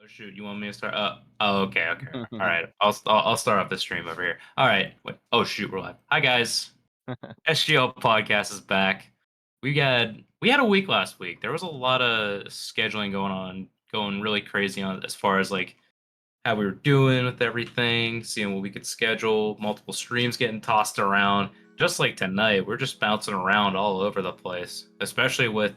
Oh shoot, you want me to start? Oh, okay, okay. All right, I'll start off the stream over here. All right. Wait. Oh shoot, we're live. Hi guys, SGL podcast is back. We had a week last week. There was a lot of scheduling going on, going really crazy on as far as like how we were doing with everything, seeing what we could schedule, multiple streams getting tossed around. Just like tonight, we're just bouncing around all over the place, especially with,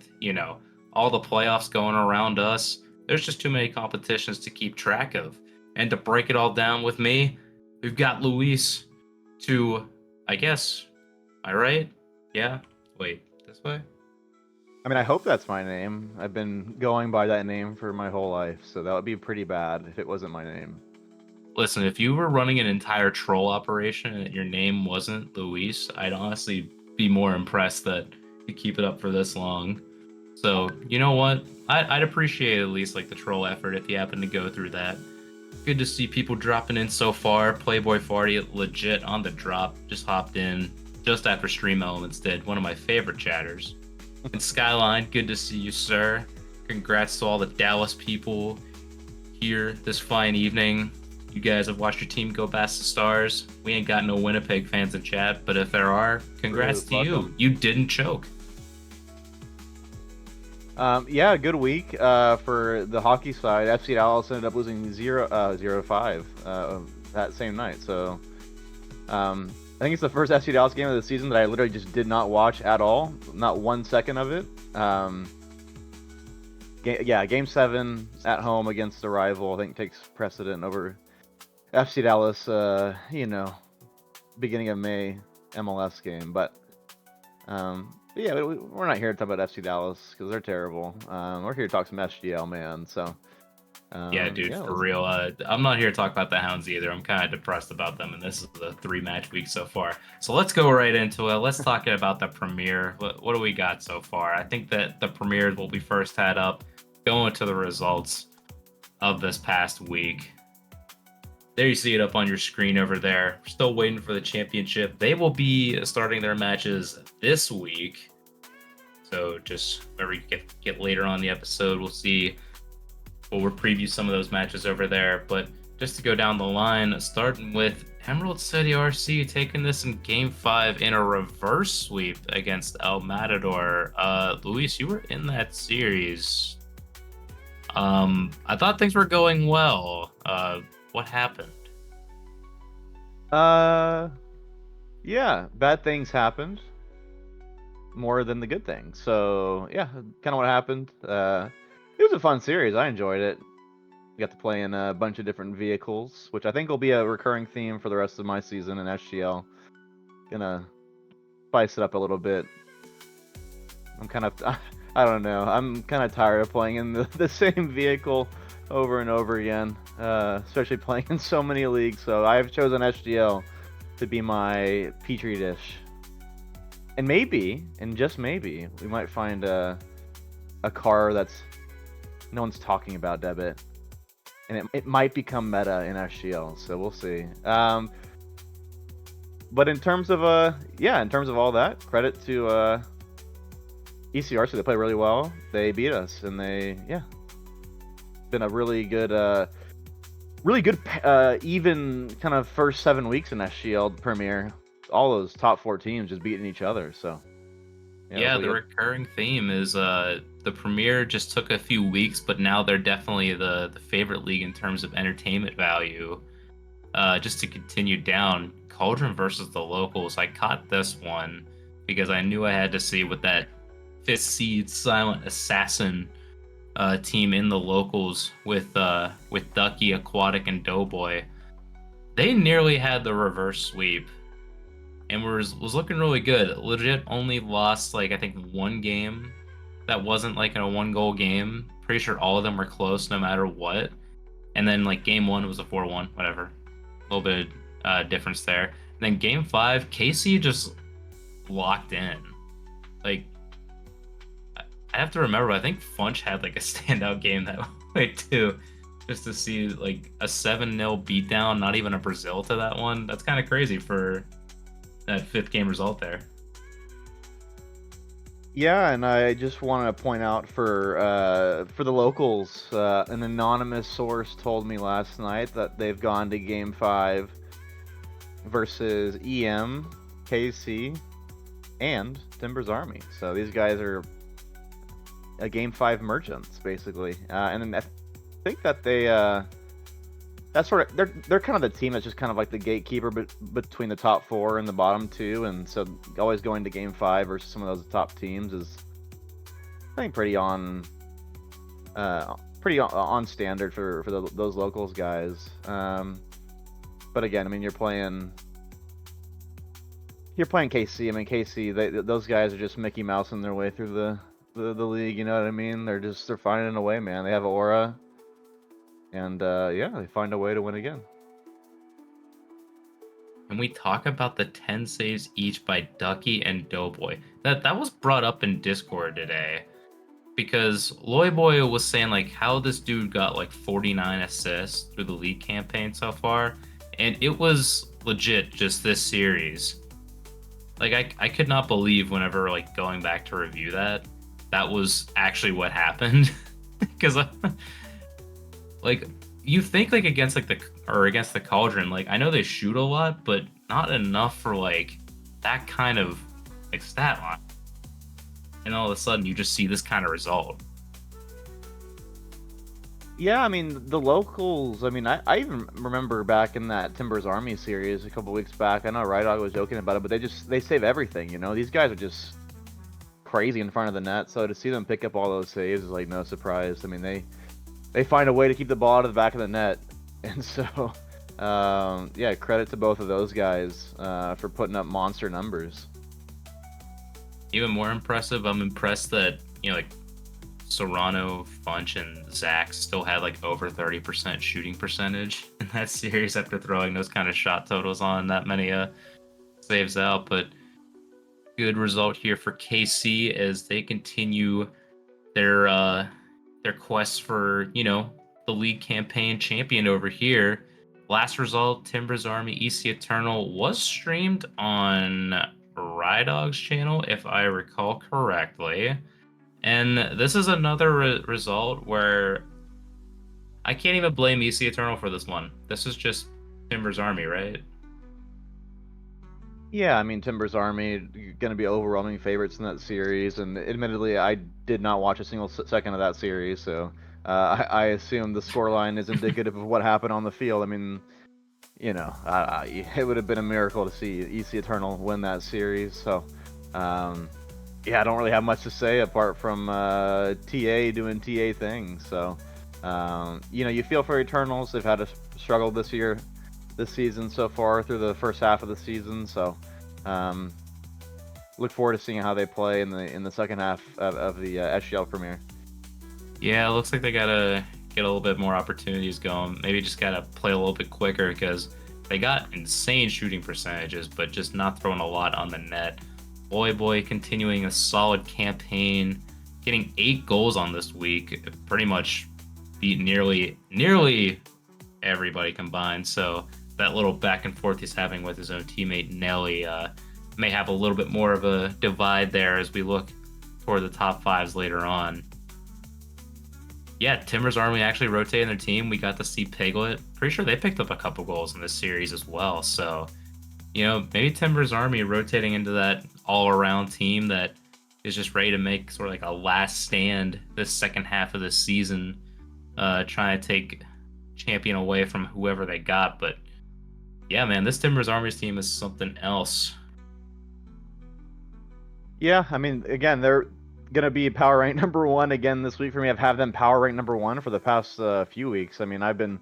all the playoffs going around us. There's just too many competitions to keep track of. And to break it all down with me, we've got Luis to, I guess, am I right? Yeah? Wait, this way? I mean, I hope that's my name. I've been going by that name for my whole life, so that would be pretty bad if it wasn't my name. Listen, if you were running an entire troll operation and your name wasn't Luis, I'd honestly be more impressed that you keep it up for this long. So, you know what? I'd appreciate at least like the troll effort if you happen to go through that. Good to see people dropping in so far. Playboy Farty legit on the drop, just hopped in just after Stream Elements did, one of my favorite chatters. And Skyline, good to see you, sir. Congrats to all the Dallas people here this fine evening. You guys have watched your team go past the stars. We ain't got no Winnipeg fans in chat, but if there are, congrats to you. You didn't choke. Yeah, good week for the hockey side. FC Dallas ended up losing 0-5 that same night. So I think it's the first FC Dallas game of the season that I literally just did not watch at all. Not 1 second of it. Game 7 at home against a rival, I think takes precedent over FC Dallas, beginning of May MLS game. But yeah, we're not here to talk about FC Dallas because they're terrible. We're here to talk some SGL, man. So Yeah, dude, for real. I'm not here to talk about the Hounds either. I'm kind of depressed about them, and this is the 3-match week so far. So let's go right into it. Let's talk about the premiere. What do we got so far? I think that the premiere is what we first had up. Going to the results of this past week. There you see it up on your screen over there. We're still waiting for the championship. They will be starting their matches this week. So just whenever you get later on the episode, we'll see. We'll preview some of those matches over there. But just to go down the line, starting with Emerald City RC taking this in Game 5 in a reverse sweep against El Matador. Luis, you were in that series. I thought things were going well. What happened? Yeah, bad things happened more than the good things. So yeah, kind of what happened. It was a fun series. I enjoyed it. We got to play in a bunch of different vehicles, which I think will be a recurring theme for the rest of my season in SGL. Gonna spice it up a little bit. I'm kind of, I don't know. I'm kind of tired of playing in the same vehicle over and over again, especially playing in so many leagues. So I've chosen SGL to be my petri dish. And maybe, and just maybe, we might find a car that's no one's talking about, Debit. And it might become meta in SGL, so we'll see. But in terms of all that, credit to ECRC. They play really well. They beat us, and been a really good even kind of first 7 weeks in SGL Premier. All those top 4 teams just beating each other. So yeah, the recurring theme is the Premier just took a few weeks, but now they're definitely the favorite league in terms of entertainment value. Just to continue down, Cauldron versus the locals. I caught this one because I knew I had to see what that 5th seed Silent Assassin team in the locals with Ducky, Aquatic, and Doughboy. They nearly had the reverse sweep and was looking really good. Legit only lost I think 1 game that wasn't like in a 1-goal game. Pretty sure all of them were close no matter what. And then game 1 was a 4-1, whatever. A little bit of difference there. And then Game 5, KC just locked in. I have to remember, I think Funch had a standout game that way too. Just to see a 7-0 beatdown, not even a Brazil to that one. That's kind of crazy for that 5th game result there. Yeah, and I just want to point out for the locals, an anonymous source told me last night that they've gone to Game 5 versus EM, KC, and Timbers Army. So these guys are a Game 5 merchants, basically. And then I think that that's sort of they're kind of the team that's just kind of like the gatekeeper between the top four and the bottom two, and so always going to Game 5 versus some of those top teams is, I think, pretty on standard for those locals guys. But again, I mean, you're playing KC. I mean, KC, those guys are just Mickey Mousing their way through the league. You know what I mean? They're finding a way, man. They have aura, and yeah, they find a way to win again. Can we talk about the 10 saves each by Ducky and Doughboy? That was brought up in Discord today because Loyboy was saying like how this dude got like 49 assists through the league campaign so far, and it was legit just this series. Like I could not believe whenever like going back to review that was actually what happened because like you think like against like against the Cauldron, like I know they shoot a lot, but not enough for like that kind of like stat line. And all of a sudden you just see this kind of result. Yeah, I mean, the locals, I mean, I even remember back in that Timbers Army series a couple weeks back. I know Rydog was joking about it, but they save everything, you know? These guys are just crazy in front of the net, so to see them pick up all those saves is like no surprise. I mean, they find a way to keep the ball to the back of the net. And so, yeah, credit to both of those guys for putting up monster numbers. Even more impressive, I'm impressed that, you know, like Serrano, Funch, and Zach still had like over 30% shooting percentage in that series after throwing those kind of shot totals on that many saves out. But good result here for KC as they continue their quest for, you know, the league campaign champion over here. Last result, Timbers Army EC Eternal was streamed on Rydog's channel, if I recall correctly. And this is another result where I can't even blame EC Eternal for this one. This is just Timbers Army, right? Yeah, I mean, Timbers Army going to be overwhelming favorites in that series, and admittedly, I did not watch a single second of that series, so I assume the scoreline is indicative of what happened on the field. I mean, you know, it would have been a miracle to see EC Eternal win that series. So, yeah, I don't really have much to say apart from TA doing TA things. So, you know, you feel for Eternals. They've had a struggle this season so far through the first half of the season. So, look forward to seeing how they play in the second half of the SGL premiere. Yeah, it looks like they gotta get a little bit more opportunities going. Maybe just gotta play a little bit quicker because they got insane shooting percentages, but just not throwing a lot on the net. Boy continuing a solid campaign, getting 8 goals on this week, pretty much beat nearly everybody combined. So that little back and forth he's having with his own teammate Nelly may have a little bit more of a divide there as we look toward the top fives later on. Yeah, Timbers Army actually rotating their team. We got to see Piglet. Pretty sure they picked up a couple goals in this series as well. So, you know, maybe Timbers Army rotating into that all-around team that is just ready to make sort of like a last stand this second half of the season, trying to take champion away from whoever they got. But yeah, man, this Timbers Army's team is something else. Yeah, I mean, again, they're gonna be power rank number 1 again this week for me. I've had them power rank number 1 for the past few weeks. I mean, I've been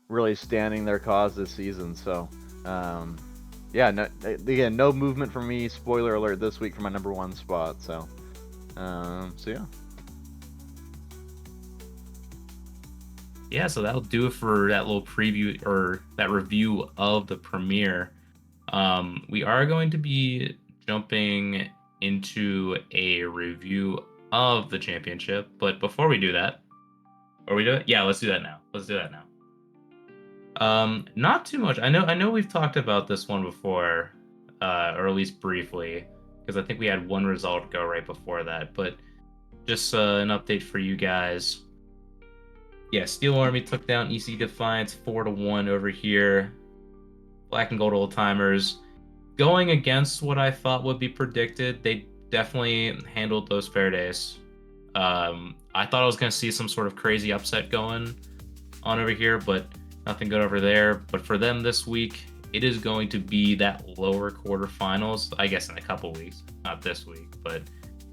really standing their cause this season. So, yeah, no, again, no movement for me. Spoiler alert this week for my number 1 spot. So yeah. Yeah, so that'll do it for that little preview or that review of the premiere. We are going to be jumping into a review of the championship, but before we do that, or we do it? Yeah, let's do that now. Not too much. I know we've talked about this one before, or at least briefly, because I think we had one result go right before that. But just an update for you guys. Yeah, Steel Army took down EC Defiance 4-1 over here. Black and Gold Old Timers going against what I thought would be predicted. They definitely handled those fair days. I thought I was going to see some sort of crazy upset going on over here, but nothing good over there. But for them this week, it is going to be that lower quarterfinals, I guess in a couple weeks, not this week. But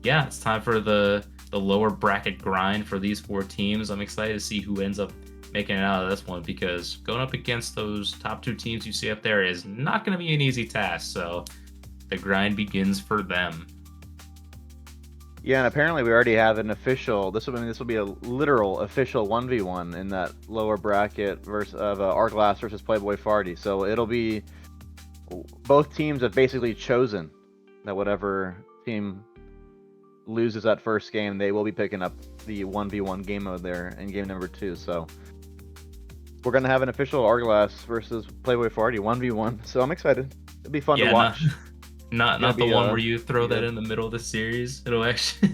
yeah, it's time for the lower bracket grind for these 4 teams. I'm excited to see who ends up making it out of this one, because going up against those top 2 teams you see up there is not going to be an easy task. So the grind begins for them. Yeah, and apparently we already have an official. This will be a literal official 1v1 in that lower bracket versus of Arglass versus Playboy Farty. So it'll be both teams have basically chosen that whatever team loses that first game, they will be picking up the 1v1 game mode there in game number 2. So we're gonna have an official Arglass versus Playboy Farty 1v1. So I'm excited. It'll be fun to watch. Not the one where you throw that in the middle of the series. It'll actually.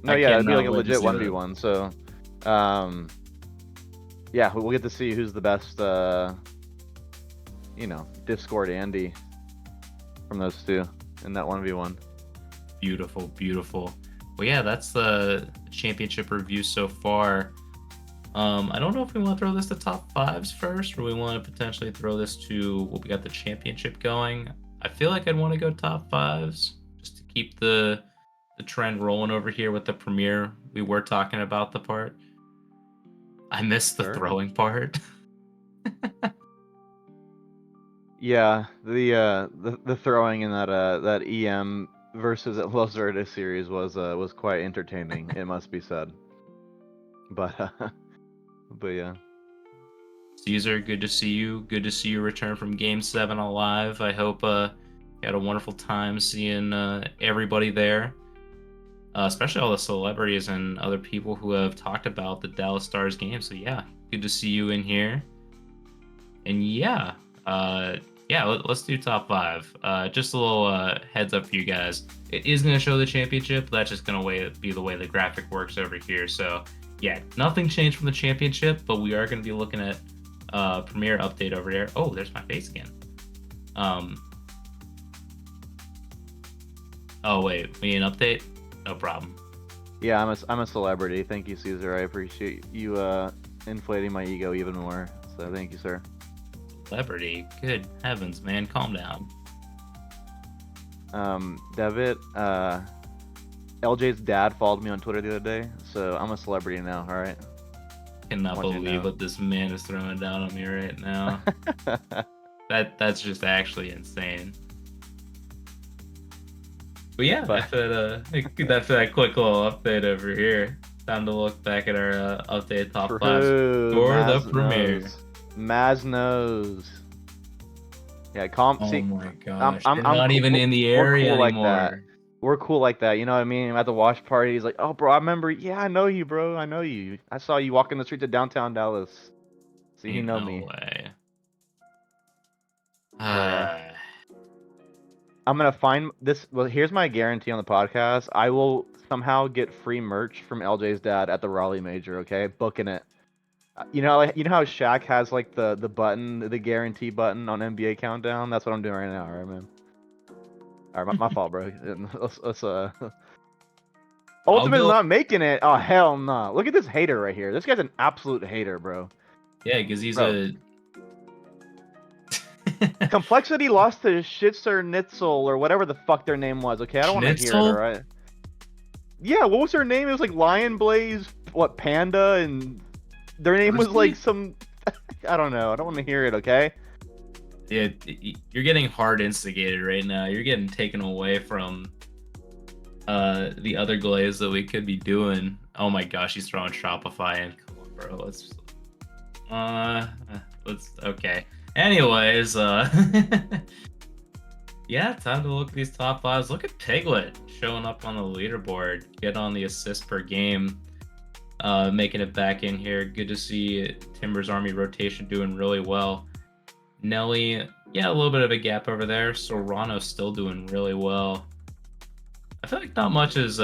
No, yeah, it'd be like a legit 1v1. So, yeah, we'll get to see who's the best, Discord Andy from those 2 in that 1v1. Beautiful, beautiful. Well, yeah, that's the championship review so far. I don't know if we want to throw this to top 5s first, or we want to potentially throw this to what we got the championship going. I feel like I'd want to go top 5s just to keep the trend rolling over here with the premiere. We were talking about the part. I missed the throwing part. Yeah, the throwing in that EM versus Los Verdes series was quite entertaining. It must be said. But yeah. Caesar, good to see you. Good to see you return from Game 7 alive. I hope you had a wonderful time seeing everybody there, especially all the celebrities and other people who have talked about the Dallas Stars game. So yeah, good to see you in here. And yeah, let's do top 5. Just a little heads up for you guys. It is going to show the championship. That's just going to be the way the graphic works over here. So yeah, nothing changed from the championship, but we are going to be looking at premiere update over there. Oh, there's my face again. Oh wait, we need an update? No problem. Yeah, I'm a celebrity. Thank you, Caesar. I appreciate you inflating my ego even more. So thank you, sir. Celebrity? Good heavens, man, calm down. Devitt, LJ's dad followed me on Twitter the other day, so I'm a celebrity now. All right. Cannot believe what this man is throwing down on me right now. That's just actually insane. But yeah, that's that quick little update over here. Time to look back at our updated top 5 for the premiere. Maz knows. Yeah, oh my gosh, I'm not even in the area cool anymore. Like that. We're cool like that, you know what I mean? At the watch party, he's like, "Oh, bro, I remember. Yeah, I know you, bro. I know you. I saw you walking the streets of downtown Dallas. So you know me." No way. I'm gonna find this. Well, here's my guarantee on the podcast: I will somehow get free merch from LJ's dad at the Raleigh Major. Okay, booking it. You know how Shaq has like the button, the guarantee button on NBA Countdown. That's what I'm doing right now. All right, man. All right, my fault, bro. Let's Ultimate's not making it. Oh hell no! Nah. Look at this hater right here. This guy's an absolute hater, bro. Yeah, because he's a. Complexity lost to Schitzer Nitzel or whatever the fuck their name was. Okay, I don't want to hear it. All right. Yeah, what was her name? It was like Lion Blaze, Panda, and their name was like some. I don't know. I don't want to hear it. Okay. Yeah, you're getting hard instigated right now. You're getting taken away from the other glaze that we could be doing. Oh my gosh, he's throwing Shopify in. Come on, bro. Let's okay. Anyways, yeah, time to look at these top 5s. Look at Piglet showing up on the leaderboard, getting on the assists per game, making it back in here. Good to see Timber's Army rotation doing really well. Nelly, yeah, a little bit of a gap over there. Serrano's still doing really well. I feel like not much is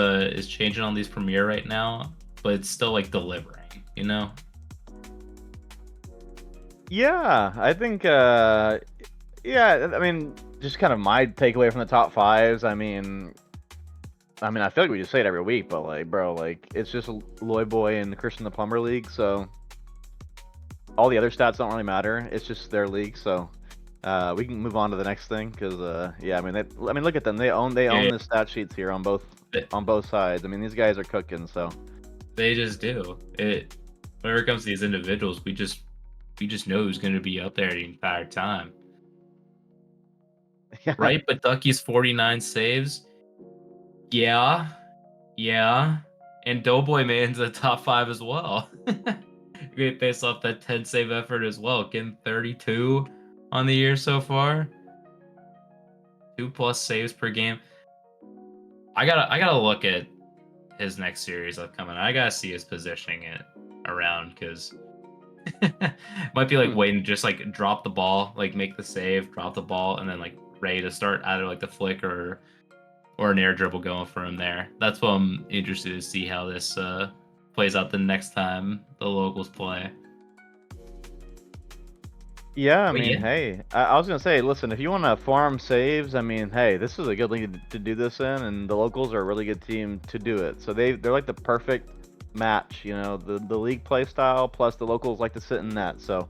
changing on these Premiere right now, but it's still like delivering, you know? Yeah, I think. Yeah, I mean, just kind of my takeaway from the top fives. I feel like we just say it every week, but like, bro, like it's just Loy Boy and Christian the Plumber League, so all the other stats don't really matter. It's just their league, so we can move on to the next thing because yeah, look at them. They own Yeah, the stat sheets here yeah. on both sides. I mean, these guys are cooking. So They just do. It whenever it comes to these individuals, we just know who's gonna be up there the entire time. yeah, Right? But Ducky's 49 saves. Yeah. Yeah. And Doughboy Man's a top five as well. Great based off that 10 save effort as well. Getting 32 on the year so far. 2+ saves per game. I gotta look at his next series upcoming. I gotta see his positioning it around because might be like Hmm. waiting, just like drop the ball, like make the save, drop the ball, and then like ready to start either like the flick or an air dribble going for him there. That's what I'm interested to see how this plays out the next time the locals play. Yeah, I But mean, yeah, hey, I was gonna say, listen, if you want to farm saves, I mean, hey, this is a good league to do this in, and the locals are a really good team to do it. So they're like the perfect match, the league play style plus the locals like to sit in net. So,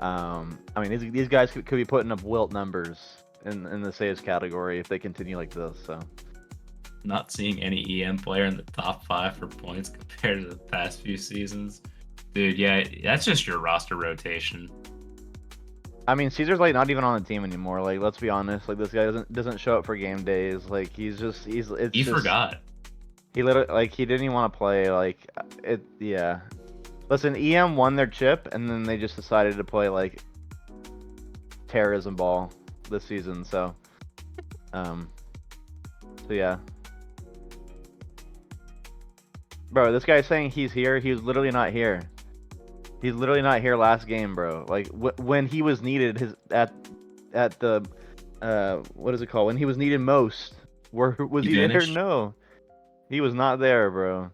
I mean, these guys could be putting up wilt numbers in the saves category if they continue like this. So, not seeing any EM player in the top five for points compared to the past few seasons. Dude, yeah, that's just your roster rotation. I mean, Caesar's like not even on the team anymore. Like, let's be honest, like this guy doesn't show up for game days. Like, it's He just. forgot. He literally like he didn't even want to play like it. Yeah. Listen, EM won their chip, and then they just decided to play like terrorism ball this season. Um, so yeah, bro. This guy's saying he's here. He was literally not here. He's literally not here last game, bro. Like when he was needed, his at the what is it called? When he was needed most, where was He he there? vanished. No, he was not there, bro.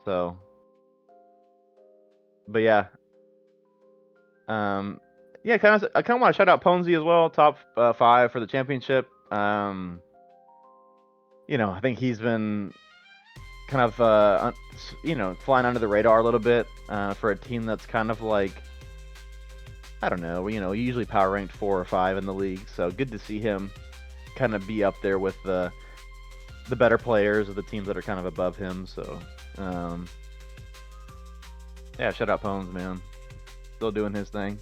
So, but yeah, Um, yeah, I kind of want to shout out Ponzi as well, top five for the championship. I think he's been kind of flying under the radar a little bit for a team that's kind of like I don't know, usually power ranked 4 or 5 in the league. So good to see him kind of be up there with the better players of the teams that are kind of above him. So um, yeah, shout out Pones, man, still doing his thing.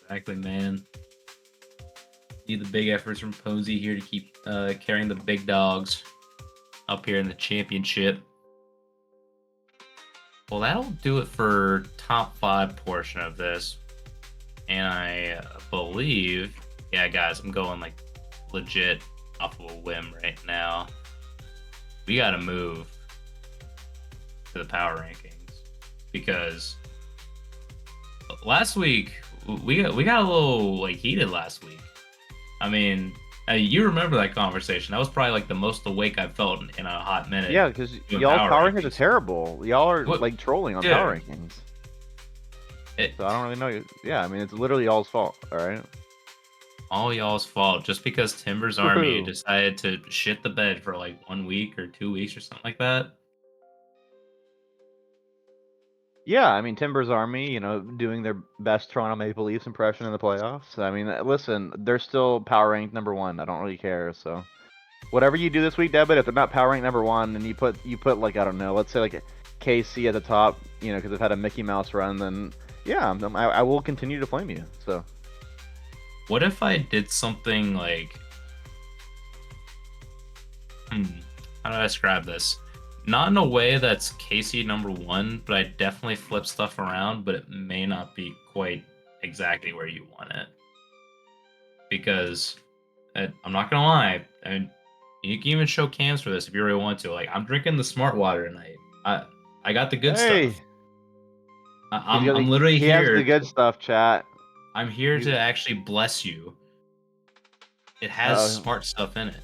Exactly, man. Need the big efforts from Posey here to keep carrying the big dogs up here in the championship. Well, that'll do it for top five portion of this. And I believe, yeah, guys, I'm going like legit off of a whim right now. We got to move to the power rankings because last week we got a little like heated last week. I mean, you remember that conversation? That was probably like the most awake I've felt in a hot minute. Yeah, because Doing y'all's power power rankings are rankings. terrible. Y'all are What, like trolling on power dude? rankings. It, So I don't really know. Yeah, I mean it's literally y'all's fault. All right. all y'all's fault just because Timber's army Woohoo. decided to shit the bed for like 1 week or 2 weeks or something like that. Yeah, I mean Timbers Army, doing their best Toronto Maple Leafs impression in the playoffs. I mean, listen, they're still power ranked number one. I don't really care. So whatever you do this week, Debit, if they're not power ranked number one, and you put like I don't know, let's say like KC at the top, because they've had a Mickey Mouse run, then yeah, I will continue to flame you. So What if I did something like, hmm, how do I describe this? Not in a way that's Casey number one, but I definitely flip stuff around, but it may not be quite exactly where you want it. Because I'm not gonna lie, and you can even show cams for this if you really want to. Like I'm drinking the smart water tonight. I got the good hey, stuff. I'm literally he has the here. good stuff, chat. I'm here He's to actually bless you. It has uh smart stuff in it.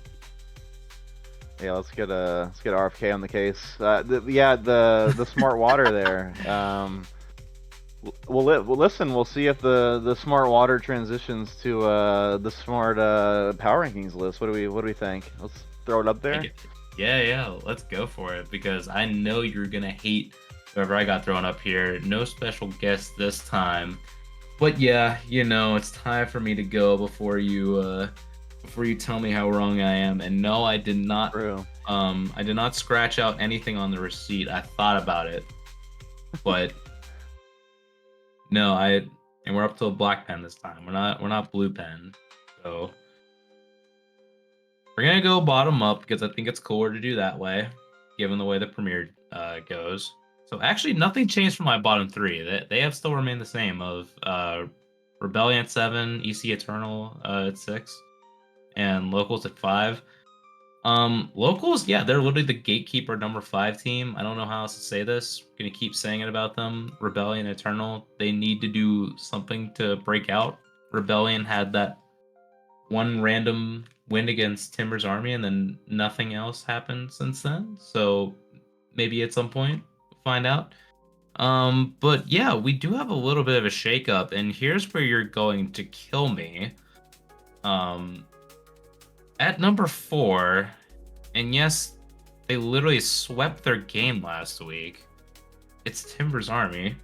Yeah, let's get RFK on the case. The smart water there. Well, listen, we'll see if the smart water transitions to the smart power rankings list. What do we think? Let's throw it up I there. get, yeah, let's go for it because I know you're gonna hate whoever I got thrown up here. No special guest this time. But yeah, it's time for me to go before you tell me how wrong I am. And no, True. I did not scratch out anything on the receipt. I thought about it, but no, and we're up to a black pen this time. We're not blue pen. So we're gonna go bottom up because I think it's cooler to do that way, given the way the premiere goes. So actually, nothing changed from my bottom three. They have still remained the same of Rebellion at 7, EC Eternal at 6, and Locals at 5. Locals, yeah, they're literally the gatekeeper number 5 team. I don't know how else to say this. I'm gonna keep saying it about them. Rebellion Eternal, they need to do something to break out. Rebellion had that one random win against Timber's army, and then nothing else happened since then. So maybe at some point we'll find out. But yeah, we do have a little bit of a shakeup, and here's where you're going to kill me. Um, at number 4, and yes, they literally swept their game last week. It's Timber's army.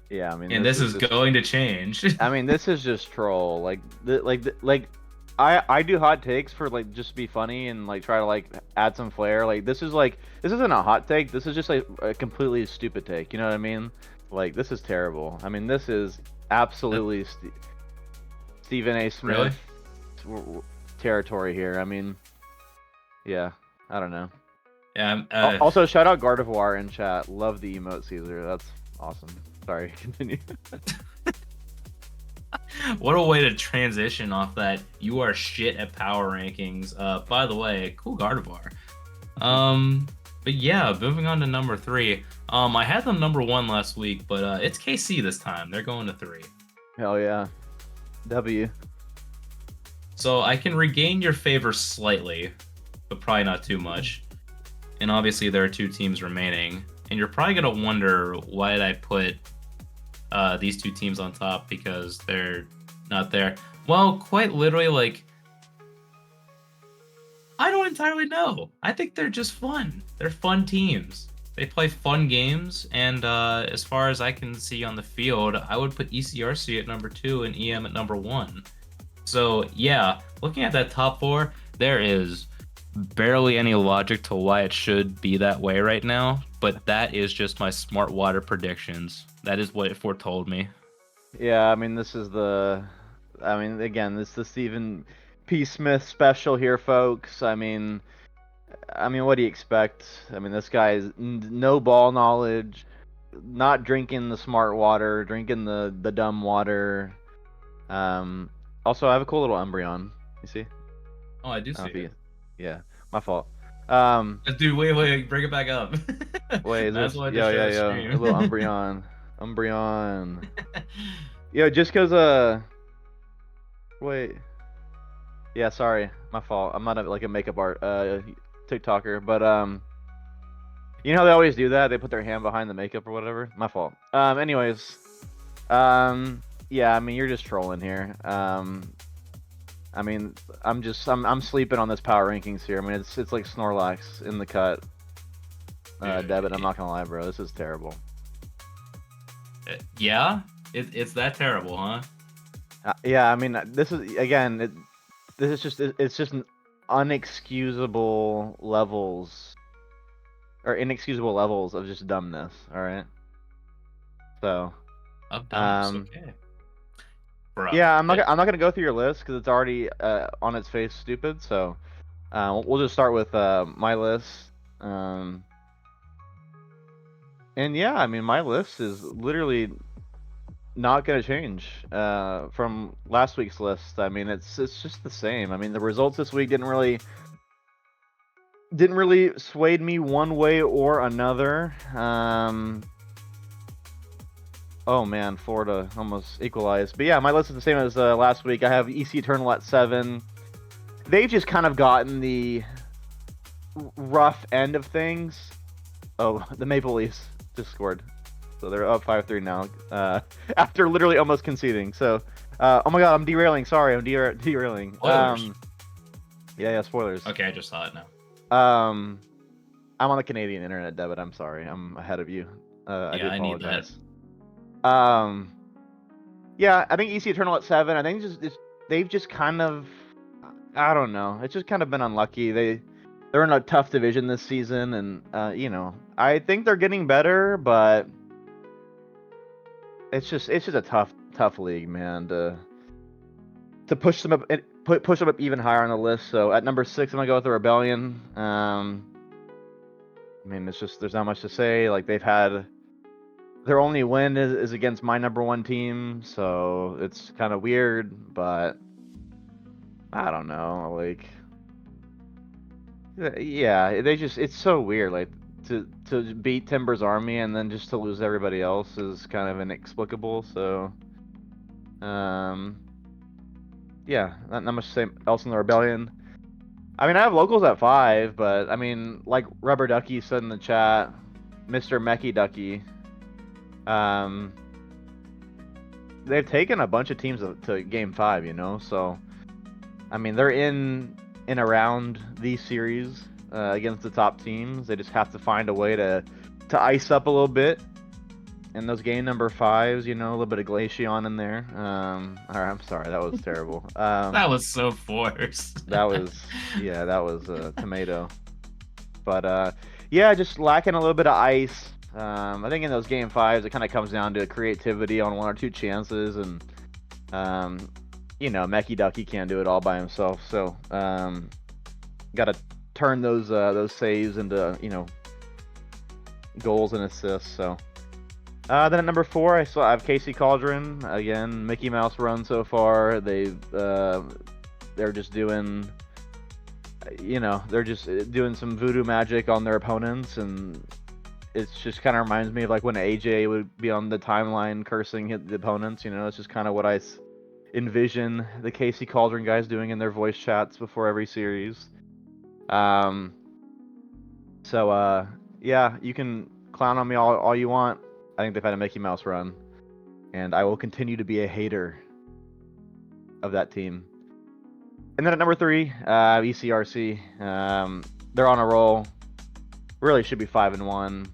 Yeah, I mean, And this is going to change. I mean, this is just troll. I do hot takes for like just be funny and like try to like add some flair. Like this isn't a hot take. This is just like a completely stupid take. You know what I mean? Like this is terrible. I mean, this is absolutely Stephen A. Smith territory here. I mean, yeah, I don't know. Yeah. Also, shout out Gardevoir in chat. Love the emote, Caesar. That's awesome. Sorry, continue. What a way to transition off that you are shit at power rankings. By the way, cool Gardevoir. But yeah, moving on to number 3. I had them number 1 last week, but it's KC this time. They're going to 3. Hell yeah. W. So I can regain your favor slightly, but probably not too much. And obviously there are 2 teams remaining, and you're probably gonna wonder why did I put these 2 teams on top because they're not there. Well, quite literally, like, I don't entirely know. I think they're just fun. They're fun teams. They play fun games, and as far as I can see on the field, I would put ECRC at number 2 and EM at number 1. So yeah, looking at that top 4, there is barely any logic to why it should be that way right now, but that is just my smart water predictions. That is what it foretold me. Yeah, I mean, again, this is the Stephen P. Smith special here, folks. I mean, what do you expect? I mean, this guy is no ball knowledge, not drinking the smart water, drinking the dumb water. Also, I have a cool little Umbreon. You see? Oh, I do see it. Yeah, my fault. Dude, wait, bring it back up. Wait, is this? Yo, A little Umbreon. Yo, just cause wait. Yeah, sorry, my fault. I'm not like a makeup art TikToker, but you know how they always do that? They put their hand behind the makeup or whatever. My fault. Anyways, yeah, I mean, you're just trolling here. I mean, I'm sleeping on this power rankings here. I mean, it's like Snorlax in the cut. Debit, I'm not gonna lie, bro. This is terrible. Yeah, it's that terrible, huh? Yeah, I mean, this is again. It's just an unexcusable levels or inexcusable levels of just dumbness. All right. So. Of dumbness, okay. Bro, yeah, I'm not gonna go through your list because it's already on its face stupid. So we'll just start with my list. And yeah, I mean my list is literally not gonna change from last week's list. I mean it's just the same. I mean the results this week didn't really sway me one way or another. Oh man, Florida almost equalized. But yeah, my list is the same as last week. I have EC Eternal at 7. They've just kind of gotten the rough end of things. Oh, the Maple Leafs just scored, so they're up 5-3 now. After literally almost conceding. So, oh my God, I'm derailing. Sorry, I'm derailing. Spoilers. Yeah, spoilers. Okay, I just saw it now. I'm on the Canadian internet, Debit. I'm sorry, I'm ahead of you. I do Yeah, I need that. apologize. Yeah, I think EC Eternal at 7. I think they've just kind of, I don't know. It's just kind of been unlucky. They're in a tough division this season, and you know, I think they're getting better, but it's just a tough league, man. To push them up, push them up even higher on the list. So at number 6, I'm gonna go with the Rebellion. I mean, it's just there's not much to say. Like they've had their only win is against my number 1 team, so it's kind of weird, but I don't know. Like, yeah, it's so weird. Like to beat Timber's army and then just to lose everybody else is kind of inexplicable. So, yeah, not much to say else in the Rebellion. I mean, I have locals at 5, but I mean, like Rubber Ducky said in the chat, Mr. Mecky Ducky, they've taken a bunch of teams to Game 5, you know. So, I mean, they're in around these series against the top teams. They just have to find a way to ice up a little bit in those game number 5s. You know, a little bit of Glaceon in there. All right, I'm sorry, that was terrible. That was so forced. That was tomato. But yeah, just lacking a little bit of ice. I think in those game 5s, it kind of comes down to creativity on 1 or 2 chances, and you know, Mecky Ducky can't do it all by himself. So got to turn those saves into, you know, goals and assists. So then at number 4, I have Casey Cauldron again. Mickey Mouse run so far. They're just doing, you know, they're just doing some voodoo magic on their opponents, and it's just kind of reminds me of like when AJ would be on the timeline cursing the opponents. You know, it's just kind of what I envision the Casey Cauldron guys doing in their voice chats before every series. So yeah, you can clown on me all you want. I think they've had a Mickey Mouse run, and I will continue to be a hater of that team. And then at number 3, ECRC. They're on a roll. Really should be 5-1.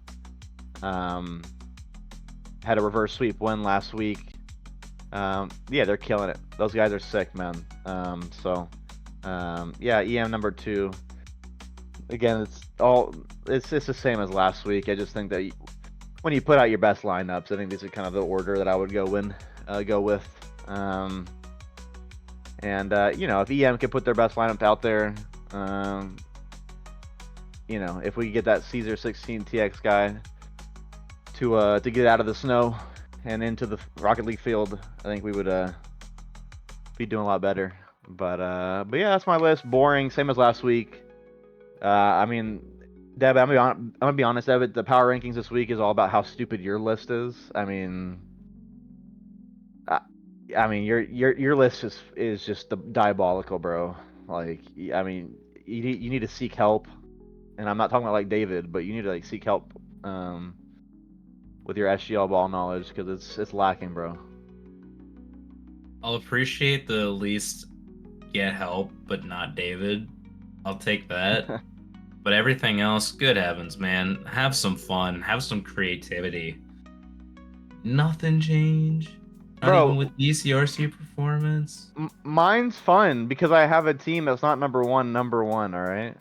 Had a reverse sweep win last week. Yeah, they're killing it. Those guys are sick, man. Yeah, EM number 2. Again, it's the same as last week. I just think that when you put out your best lineups, I think these are kind of the order that I would go with. You know, if EM can put their best lineup out there, you know, if we get that Caesar 16 TX guy to get out of the snow and into the Rocket League field, I think we would be doing a lot better. But yeah, that's my list. Boring, same as last week. I mean, Deb, I'm gonna be honest, Deb. The power rankings this week is all about how stupid your list is. I mean, your list is just diabolical, bro. Like, I mean, you need to seek help, and I'm not talking about like David, but you need to like seek help with your SGL ball knowledge, because it's lacking, bro. I'll appreciate the least get help, but not David. I'll take that. But everything else, good heavens, man. Have some fun. Have some creativity. Nothing changed. Not even Bro, with ECRC performance. mine's fun because I have a team that's not number one, all right?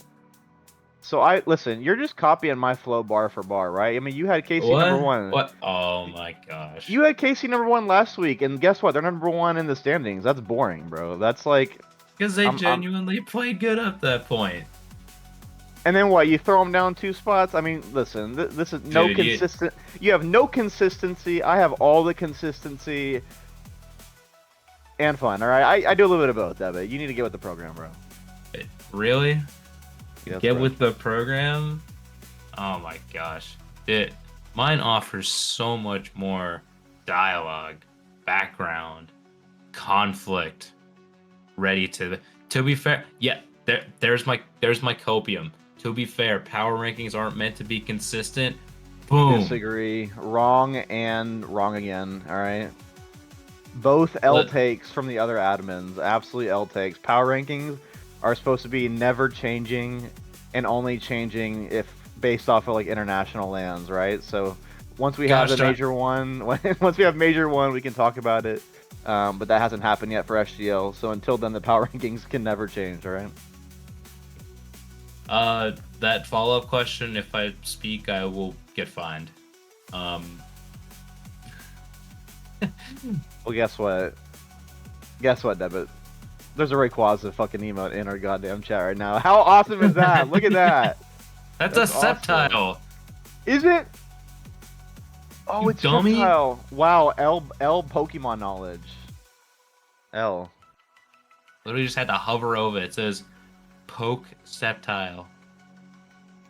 So listen, you're just copying my flow bar for bar, right? I mean, you had KC number 1. What? Oh my gosh. You had KC number 1 last week, and guess what? They're number 1 in the standings. That's boring, bro. That's like, because they genuinely played good up that point. And then what? You throw them down 2 spots? I mean, listen, this is no consistent. You have no consistency. I have all the consistency and fun. All right, I do a little bit of both, David. You need to get with the program, bro. Really? Yes, get bro. with the program? Oh my gosh. Mine offers so much more dialogue, background, conflict. Ready to be fair. Yeah, there's my copium. To be fair, power rankings aren't meant to be consistent. Boom. Disagree. Wrong and wrong again. All right. Both L takes from the other admins. Absolutely L takes. Power rankings are supposed to be never changing and only changing if based off of like international lands, right? So once we have the major one, once we have major one, we can talk about it. But that hasn't happened yet for SGL. So until then, the power rankings can never change, all right? That follow-up question, if I speak, I will get fined. Well, guess what? Guess what, Debit? There's a Rayquaza fucking emote in our goddamn chat right now. How awesome is that? Look at that. That's a Sceptile. Awesome. Is it? Oh, it's dummy. Sceptile. Wow, L Pokemon knowledge. L. Literally just had to hover over it. It says Poke Sceptile.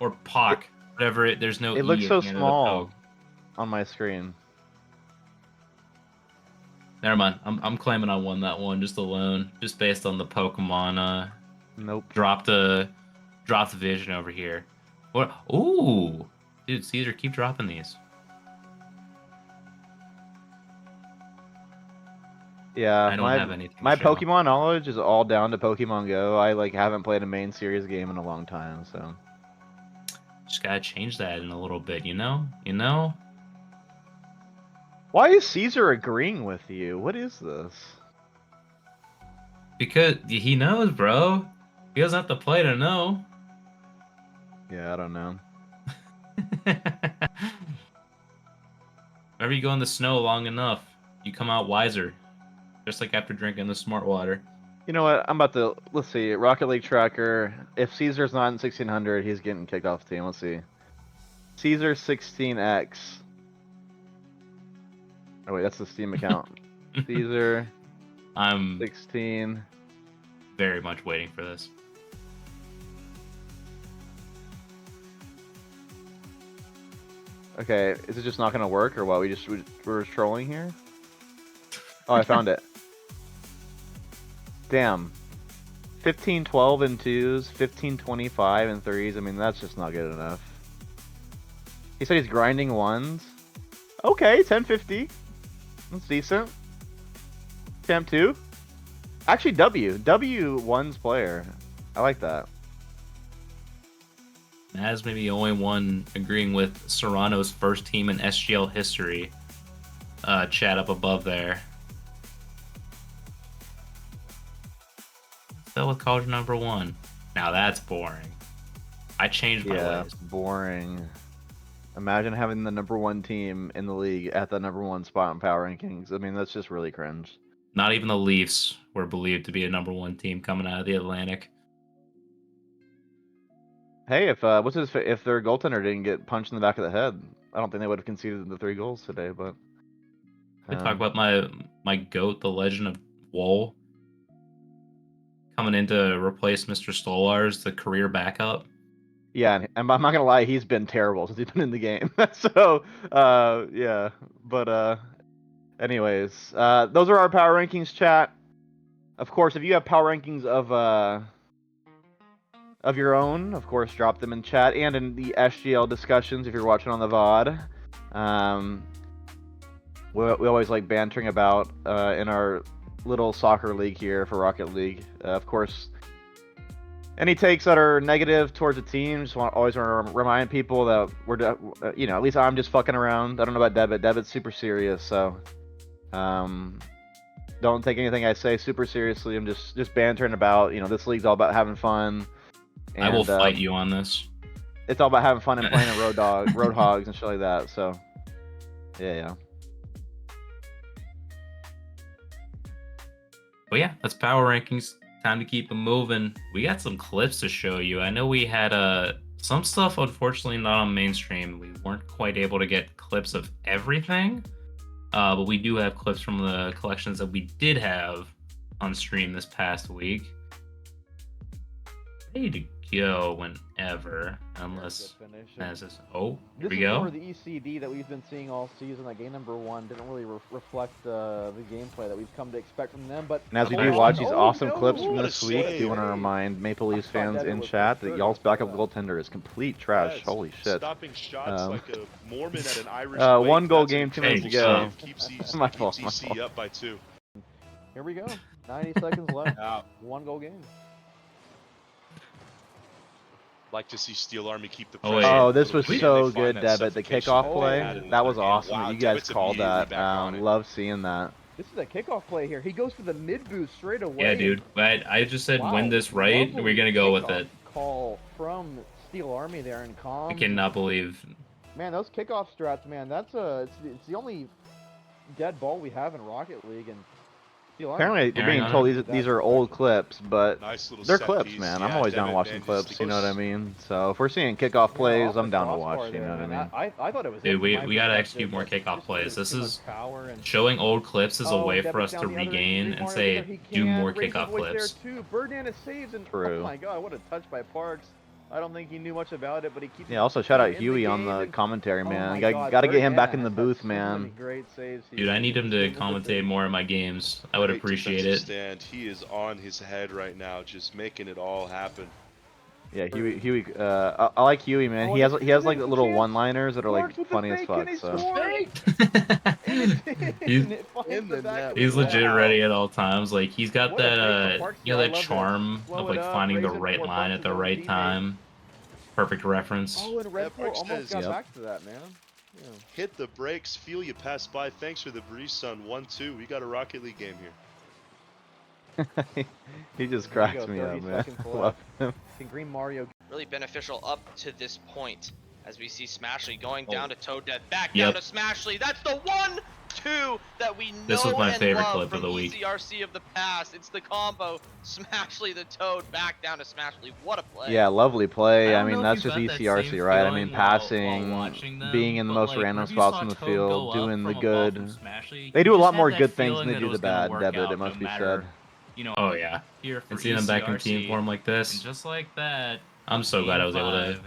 Or Pock. Whatever. There's no It looks so small on my screen. Never mind. I'm claiming I won that one just alone, just based on the Pokemon. Nope. Dropped the vision over here. What? Ooh, dude, Caesar, keep dropping these. Yeah, I don't have anything. My Pokemon knowledge is all down to Pokemon Go. I like haven't played a main series game in a long time, so just gotta change that in a little bit, you know? You know? Why is Caesar agreeing with you? What is this? Because he knows, bro. He doesn't have to play to know. Yeah, I don't know. Whenever you go in the snow long enough, you come out wiser. Just like after drinking the smart water. You know what? I'm about to... Let's see. Rocket League tracker. If Caesar's not in 1600, he's getting kicked off the team. Let's see. Caesar 16X. Oh, wait. That's the Steam account. Caesar... I'm 16. Very much waiting for this. Okay, is it just not gonna work or what? We're trolling here? Oh, I found it. Damn. 15-12 in 2s, 15-25 in 3s. I mean, that's just not good enough. He said he's grinding 1s. Okay, 10-50. That's decent. Champ 2. Actually, W 1's player. I like that. As maybe the only one agreeing with Serrano's first team in SGL history. Chat up above there. Still with college #1. Now that's boring. I changed my ways. Boring. Imagine having the #1 team in the league at the #1 spot in power rankings. I mean, that's just really cringe. Not even the Leafs were believed to be a #1 team coming out of the Atlantic. Hey, if their goaltender didn't get punched in the back of the head, I don't think they would have conceded the 3 goals today. But we talk about my goat, the Legend of Wool, coming in to replace Mr. Stolarz, the career backup. Yeah, and I'm not gonna lie, he's been terrible since he's been in the game. So, yeah. But anyways, those are our power rankings, chat. Of course, if you have power rankings of your own, of course, drop them in chat and in the SGL discussions if you're watching on the VOD. We always like bantering about in our little soccer league here for Rocket League. Of course, any takes that are negative towards a team, always want to remind people that we're, at least I'm just fucking around. I don't know about Debit. Debit's super serious, so don't take anything I say super seriously. I'm just bantering about. This league's all about having fun. And, I will fight you on this. It's all about having fun and playing in road hogs and shit like that. So, yeah. But yeah, that's power rankings. Time to keep them moving. We got some clips to show you. I know we had some stuff, unfortunately, not on mainstream. We weren't quite able to get clips of everything. But we do have clips from the collections that we did have on stream this past week. Ready to go whenever, unless Good finish. as this. Oh, here This we is go. more the ECD that we've been seeing all season. Like game number 1 didn't really reflect the gameplay that we've come to expect from them. But And as we do Hold watch on. these Oh, awesome no! clips from What a this week, I do want to save. remind Maple Leafs thought fans Devitt in was for chat sure that gonna y'all's score backup that. goaltender is complete trash. Yes, Holy shit. Stopping shots like a Mormon at an Irish wake. 1 goal That's an game, 2 minutes incredible ago. save. Keeps My fault, EC up by 2. Here we go. 90 seconds left. Wow. 1 goal game. Like to see Steel Army keep the Oh, pressure. wait. a Oh, this little was bit. so They find good, that Devitt. The suffocation kickoff that play, they had in that was game. awesome Wow, that you guys Devitt's called immediately that. back on it. Love seeing that. This is a kickoff play here. He goes for the mid boost straight away. Yeah, dude. I just said Wow, win this right. lovely We're gonna go with kickoff it. Call from Steel Army there in comms. I cannot believe. Man, those kickoff strats, man. That's it's the only dead ball we have in Rocket League, and Steel Army. Apparently, we're Carrying being on. told these are old clips, but Nice little they're set clips, piece. man. Yeah, I'm always down to Devitt, watching man, clips, you know what I just- mean? So if we're seeing kickoff Yeah, plays, off the I'm down to crossbar watch, you there, know what I man. mean? I thought it was. Dude, in from we my gotta perspective, execute more but kickoff just plays. This too much is power and. showing old clips is a Oh, way for Devitt's us down to the other end. regain Green and Mario say there, he do can. more Raises kickoff voice clips. There too. Birdman saves and True. oh my god, what a touch by Parks. I don't think he knew much about it, but he keeps. Yeah, also shout out in the Huey on game the and- commentary, oh man. my Got God, to get him Birdman back in the has had booth, so many man. great saves Dude, I need him to commentate more in my games. I would Great appreciate defensive it. Stand. He is on his head right now, just making it all happen. Yeah, Huey. I like Huey, man. Oh, He has there's like a little chance. one-liners that are Parks like with the funny as fake, fuck. can he So score? he's And it finds in the the back net. of he's the legit net. ready at all times. Like he's got What a that break for Parks you know here. I that love charm this. Slow of it like up, finding the raise it right before line Parks at is the on right teammate. time. Perfect reference. Oh, and Red Bull Parks almost says- got Yep. back to that, man. Yeah. Hit the brakes, feel you pass by. Thanks for the breeze, son. 1-2. We got a Rocket League game here. he just There you cracks go, me 30 up, man. seconds Love left. him. Can Green Mario Really beneficial up to this point as we see Smashley going Oh. down to Toad Death, back Yep. down to Smashley. That's the 1-2 that we know This was my and favorite love clip from of the week. ECRC of the past. It's the combo, Smashley the Toad, back down to Smashley. What a play. Yeah, lovely play. I I don't mean, know that's if you just got that ECRC, same right? I feeling mean, while passing, watching them, being in the but, most like, random whenever you spots saw in the Toad field, go up doing the from above good. from Smashley, They you do a just lot had more that good things feeling than they that do it the was gonna bad, work Devitt, out it must no be matter, said. You know, Oh yeah. here for And seeing them back in team ECRC, form like and this, just like that, I'm so glad I was able to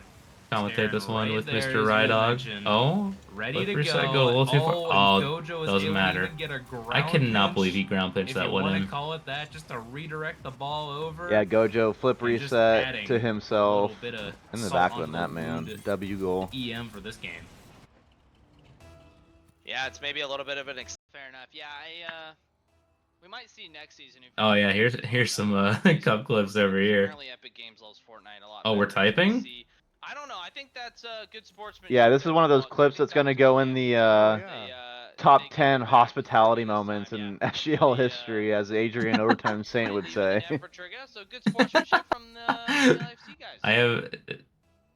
commentate this one with Mr. Rydog. Oh, ready but to for a go. second, go a little too far. Oh, and Oh, Gojo was doesn't able matter. to even get a ground I cannot pinch, believe he ground pitched if that you one want in. to call it that, just to redirect the ball over. Yeah, Gojo flip and just reset adding to a himself little bit of in the salt back onto of the the net, man. wound. W goal. EM for this game. Yeah, it's maybe a little bit of an fair enough. Yeah, we might see next season. If Oh yeah, here's some cup clips over here. Apparently, Epic Games loves Fortnite a lot. Oh, we're better, as we typing? see. I don't know. I think that's good sportsmanship. Yeah, this is one of those overall, so I clips think that's going to was go really in the yeah. top they 10 back hospitality this time, moments yeah. in SGL The, history, as Adrian Overtime Saint would Slightly say. over the net for Trigger, so good sportsmanship from the LFC guys. I have.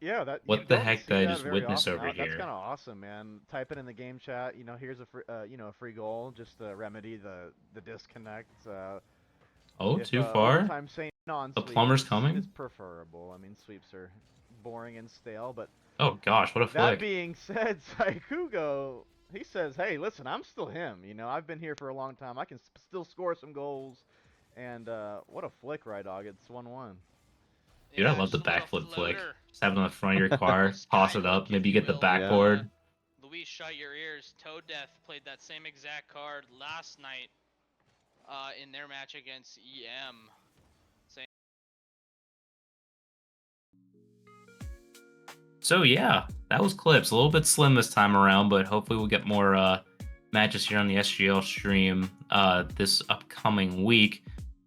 Yeah, that. What you the don't heck see did I that just very witness often. over That's here? kind of awesome, man. Type it in the game chat. You know, here's a free, a free goal just to remedy the disconnect. Oh, If, too far. Overtime Saint The plumber's coming? is preferable. I mean, sweeps are boring and stale, but Oh gosh, what a that flick! being said, Saikugo, he says, "Hey, listen, I'm still him. You know, I've been here for a long time. I can still score some goals." And what a flick, Rydog. It's 1-1. Dude, I Yeah, love the just a little backflip flick. floater. Just have it on the front of your car, toss it up, Skyhook, maybe if you get the will. backboard. Luis, shut your ears. Toad Death played that same exact card last night in their match against EM. So yeah, that was clips. A little bit slim this time around, but hopefully we'll get more matches here on the SGL stream this upcoming week.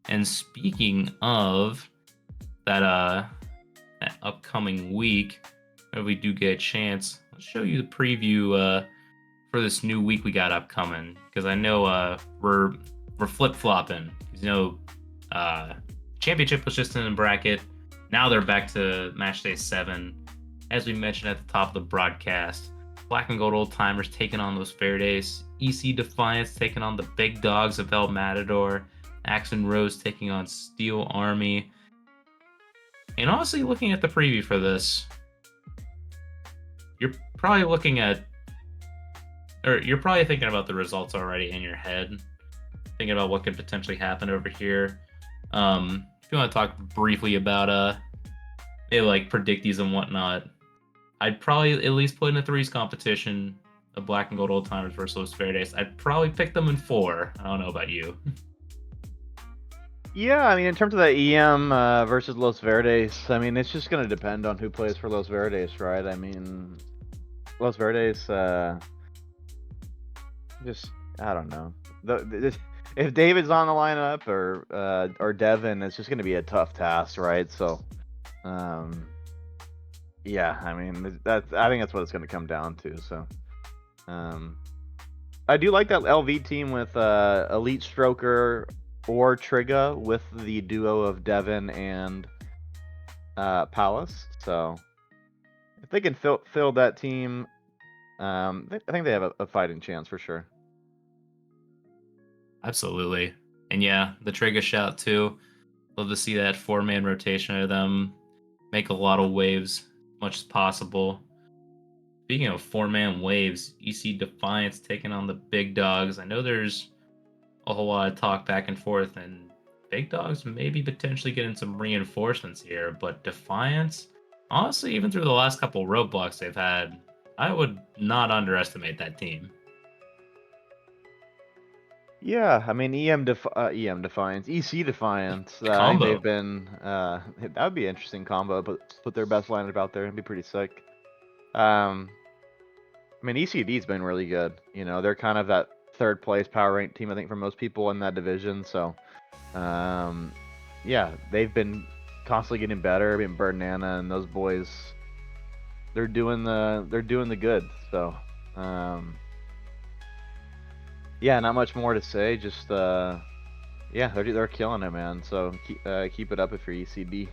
And speaking of that upcoming week, if we do get a chance, I'll show you the preview for this new week we got upcoming. Because I know we're flip flopping. You know, championship was just in the bracket. Now they're back to match day 7. As we mentioned at the top of the broadcast, Black and Gold Old Timers taking on those Fair Days. EC Defiance taking on the Big Dogs of El Matador. Axe and Rose taking on Steel Army. And honestly, looking at the preview for this, you're probably looking at, or you're probably thinking about the results already in your head. Thinking about what could potentially happen over here. If you want to talk briefly about like predictees and whatnot, I'd probably at least put in a threes competition of Black and Gold Old Timers versus Los Verdes. I'd probably pick them in 4. I don't know about you. Yeah, I mean, in terms of that EM versus Los Verdes, I mean, it's just going to depend on who plays for Los Verdes, right? I mean, Los Verdes, just, I don't know. If David's on the lineup or Devin, it's just going to be a tough task, right? So, yeah, I mean, I think that's what it's going to come down to. So, I do like that LV team with Elite Stroker or Trigga with the duo of Devin and Palace. So if they can fill that team, I think they have a fighting chance for sure. Absolutely. And yeah, the Trigger shout too. Love to see that 4-man rotation of them make a lot of waves as much as possible. Speaking of 4-man waves, EC Defiance taking on the big dogs. I know there's a whole lot of talk back and forth, and big dogs maybe potentially getting some reinforcements here, but Defiance, honestly, even through the last couple roadblocks they've had, I would not underestimate that team. Yeah, I mean EM Defiance, EC Defiance. I think Combo. they've been that would be an interesting combo, but put their best lineup out there and be pretty sick. I mean ECD's been really good. You know, they're kind of that third place power ranked team I think for most people in that division. So, yeah, they've been constantly getting better. I mean Burnana and those boys, they're doing the good. So, yeah, not much more to say. Just yeah, they're killing it, man. So keep it up if you're ECD.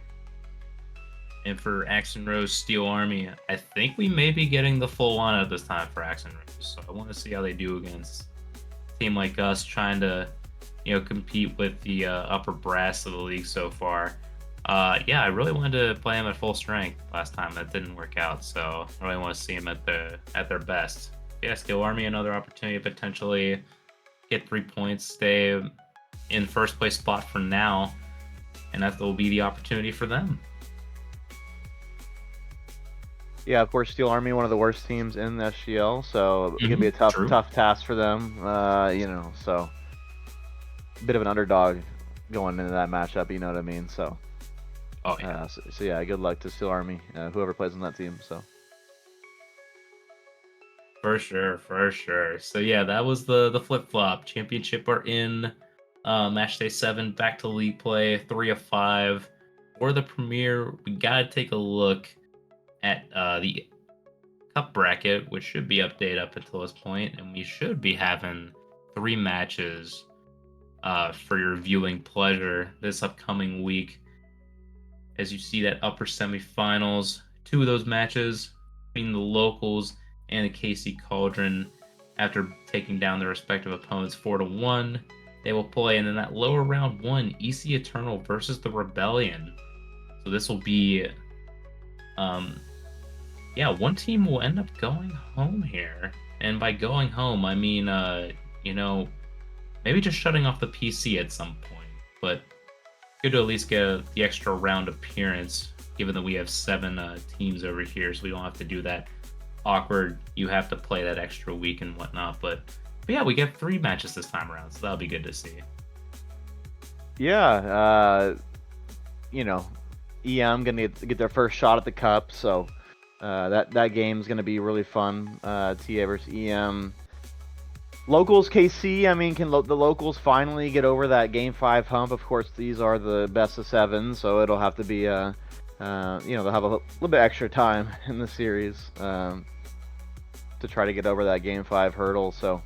And for Action Rose Steel Army, I think we may be getting the full lineup this time for Action Rose. So I want to see how they do against a team like us trying to, compete with the upper brass of the league so far. Yeah, I really wanted to play them at full strength last time. That didn't work out, so I really want to see them at their best. Yeah, Steel Army, another opportunity to potentially get 3 points, stay in first place spot for now, and that will be the opportunity for them. Yeah, of course, Steel Army, one of the worst teams in the SGL, so it's gonna be a tough task for them. So a bit of an underdog going into that matchup. You know what I mean? So, oh yeah. So yeah, good luck to Steel Army, whoever plays on that team. So. For sure. So yeah, that was the flip flop. Championship are in. Match day 7, back to league play, 3 of 5. For the premiere, we gotta take a look at the cup bracket, which should be updated up until this point, and we should be having 3 matches for your viewing pleasure this upcoming week. As you see that upper semifinals, 2 of those matches between the locals and the KC Cauldron, after taking down their respective opponents 4-1, they will play. And then that lower round 1, EC Eternal versus the Rebellion. So this will be, yeah, one team will end up going home here. And by going home, I mean, maybe just shutting off the PC at some point. But good to at least get the extra round appearance, given that we have 7 teams over here, so we don't have to do that awkward, you have to play that extra week and whatnot. But yeah, we get 3 matches this time around, so that'll be good to see. Yeah, EM gonna get their first shot at the cup, so that game's gonna be really fun. TA versus EM. Locals KC, I mean, can the locals finally get over that Game 5 hump? Of course, these are the best of 7, so it'll have to be they'll have a little bit extra time in the series to try to get over that Game 5 hurdle. So,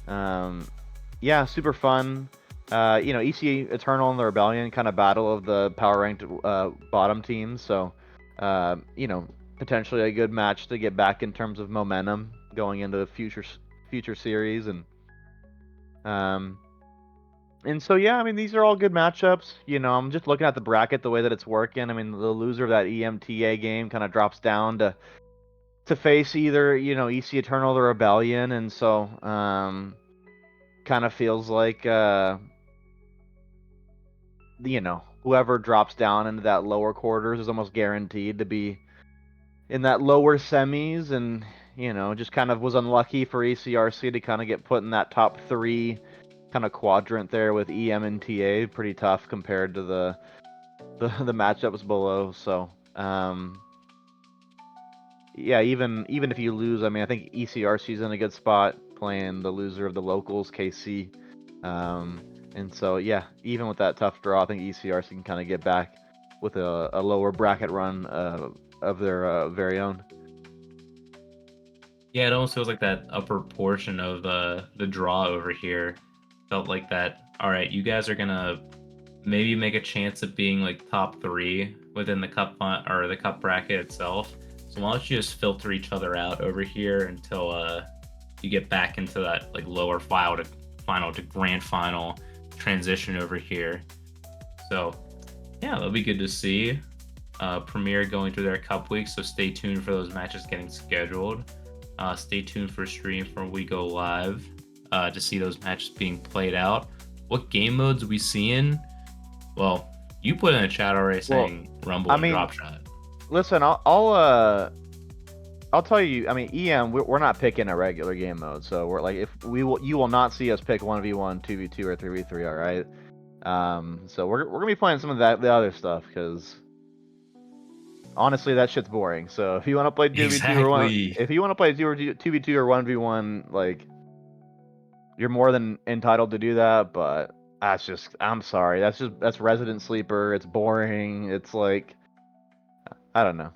yeah, super fun. EC Eternal and the Rebellion kind of battle of the power ranked bottom teams. So, potentially a good match to get back in terms of momentum going into the future series. And so yeah, I mean, these are all good matchups. I'm just looking at the bracket the way that it's working. I mean, the loser of that EMTA game kind of drops down to face either EC Eternal or Rebellion, and so kind of feels like whoever drops down into that lower quarters is almost guaranteed to be in that lower semis, and just kind of was unlucky for ECRC to kind of get put in that top 3 kind of quadrant there with EM and TA. Pretty tough compared to the matchups below. So yeah, even if you lose, I mean, I think ECRC is in a good spot playing the loser of the locals, KC. And so yeah, even with that tough draw, I think ECRC can kind of get back with a lower bracket run of their very own. Yeah, it almost feels like that upper portion of the draw over here felt like that. All right, you guys are gonna maybe make a chance of being like top 3 within the cup or the cup bracket itself. So why don't you just filter each other out over here until you get back into that like lower final to grand final transition over here. So yeah, that'll be good to see. Premier going through their cup week, so stay tuned for those matches getting scheduled. Stay tuned for stream from we go live to see those matches being played out. What game modes we seeing? Well, you put in a chat already saying Rumble and Drop Shot. Listen, I'll tell you. I mean, EM, we're not picking a regular game mode, so we're like, you will not see us pick 1v1, 2v2, or 3v3. All right. So we're gonna be playing some of the other stuff because honestly, that shit's boring. So if you want to play 2v2 or if you want to play 2v2 or 1v1, like, you're more than entitled to do that. But I'm sorry, that's resident sleeper. It's boring. It's like, I don't know.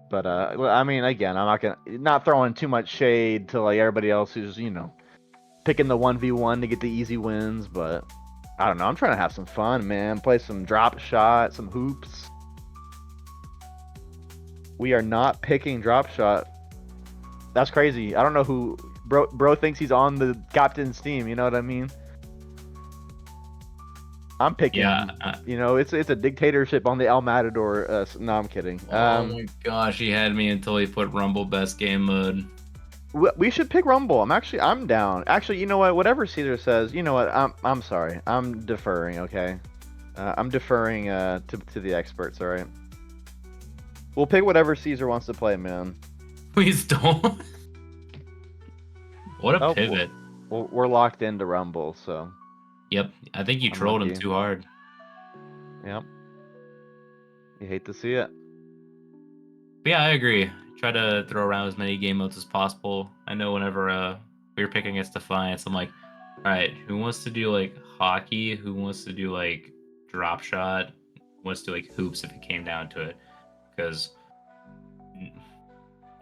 But I mean, again, I'm not throwing too much shade to like everybody else who's picking the 1v1 to get the easy wins. But I don't know. I'm trying to have some fun, man. Play some drop shot, some hoops. We are not picking drop shot. That's crazy. I don't know who bro thinks he's on the captain's team. You know what I mean? I'm picking. Yeah, it's a dictatorship on the El Matador. No, I'm kidding. Oh my gosh, he had me until he put Rumble best game mode. We should pick Rumble. I'm down. Actually, you know what? Whatever Caesar says, you know what? I'm sorry. I'm deferring. Okay. I'm deferring to the experts. All right. We'll pick whatever Caesar wants to play, man. Please don't. What a pivot. We're locked into Rumble, so. Yep, I think you trolled him too hard. Yep. You hate to see it. But yeah, I agree. Try to throw around as many game modes as possible. I know whenever we were picking against Defiance, I'm like, all right, who wants to do like hockey? Who wants to do like drop shot? Who wants to do like hoops if it came down to it? Because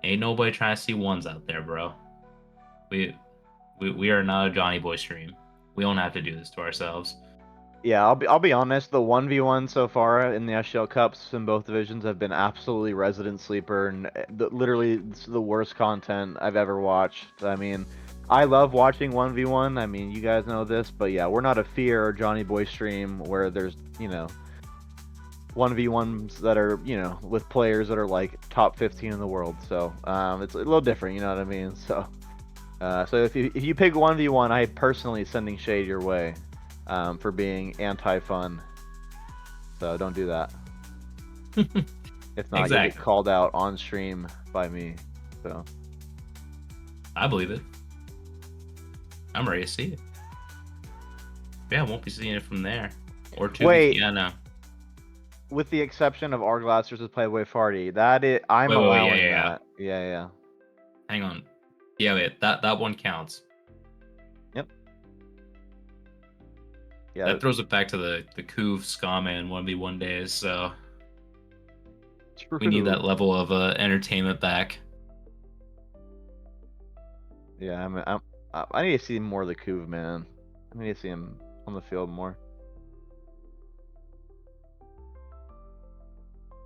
ain't nobody trying to see ones out there, bro. We are not a Johnny Boy stream. We don't have to do this to ourselves. Yeah, I'll be honest. The 1v1 so far in the SGL Cups in both divisions have been absolutely resident sleeper, and literally it's the worst content I've ever watched. I mean, I love watching 1v1. I mean, you guys know this, but yeah, we're not a Fear or Johnny Boy stream where there's 1v1s that are with players that are like top 15 in the world. So it's a little different. You know what I mean? So. So if you pick 1v1, I personally sending shade your way for being anti-fun. So don't do that. If not, you get called out on stream by me. So I believe it. I'm ready to see it. Yeah, I won't be seeing it from there. Or 2v2. Wait. Yeah, no. With the exception of Arglass versus Playboy Farty, I'm allowing that. Yeah. Hang on. Yeah, wait, that one counts. Yep. Yeah. That throws it back to the Couve Scaman 1v1 days, so True. We need that level of entertainment back. Yeah, I need to see more of the Couve, man. I need to see him on the field more.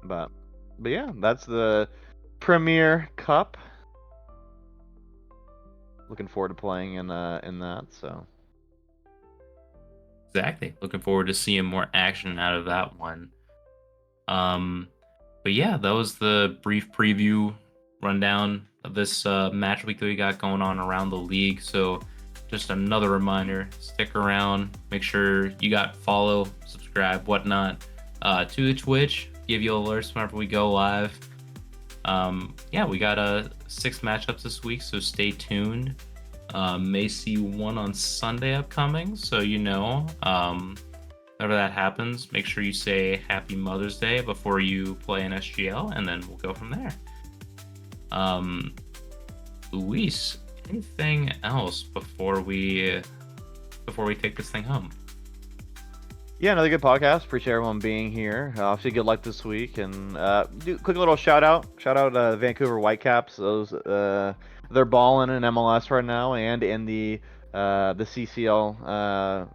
But yeah, that's the Premier Cup. Looking forward to playing in that. So exactly, looking forward to seeing more action out of that one. But yeah, that was the brief preview rundown of this match week that we got going on around the league. So just another reminder, stick around, make sure you got follow, subscribe, whatnot to the Twitch, give you alerts whenever we go live. Yeah, we got 6 matchups this week, so stay tuned. May see one on Sunday upcoming, so whenever that happens, make sure you say Happy Mother's Day before you play an SGL, and then we'll go from there. Luis, anything else before we take this thing home? Yeah, another good podcast. Appreciate everyone being here. Obviously, good luck this week, and do quick little shout out Vancouver Whitecaps. Those they're balling in MLS right now, and in the CCL.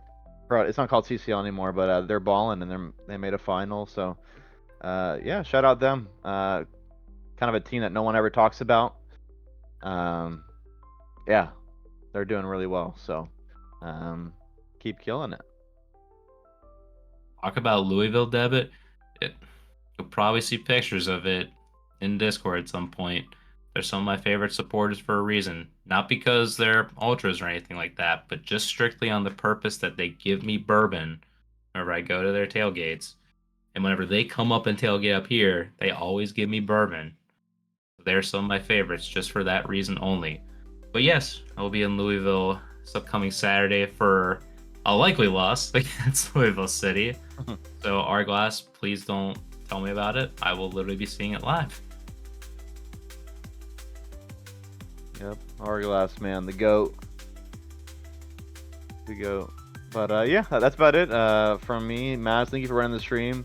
It's not called CCL anymore, but they're balling, and they made a final. So yeah, shout out them. Kind of a team that no one ever talks about. Yeah, they're doing really well. So keep killing it. Talk about Louisville debit. You'll probably see pictures of it in Discord at some point. They're some of my favorite supporters for a reason. Not because they're ultras or anything like that, but just strictly on the purpose that they give me bourbon whenever I go to their tailgates. And whenever they come up and tailgate up here, they always give me bourbon. They're some of my favorites just for that reason only. But yes, I will be in Louisville this upcoming Saturday for a likely loss against Louisville City. So Hourglass, please don't tell me about it. I will literally be seeing it live. Yep, Hourglass, man, the GOAT. The GOAT. But yeah, that's about it from me. Maz, thank you for running the stream.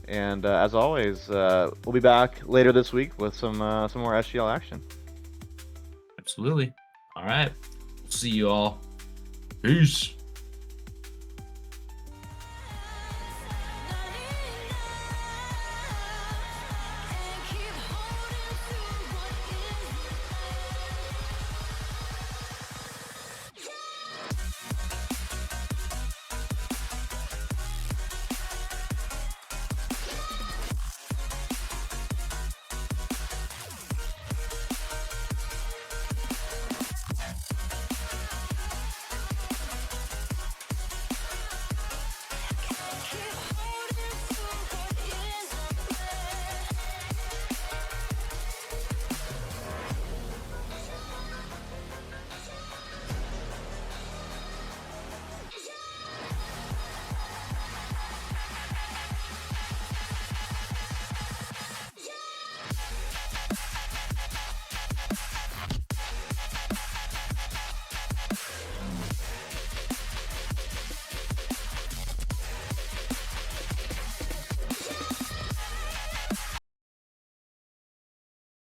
And as always, we'll be back later this week with some more SGL action. Absolutely. All right. We'll see you all. Peace.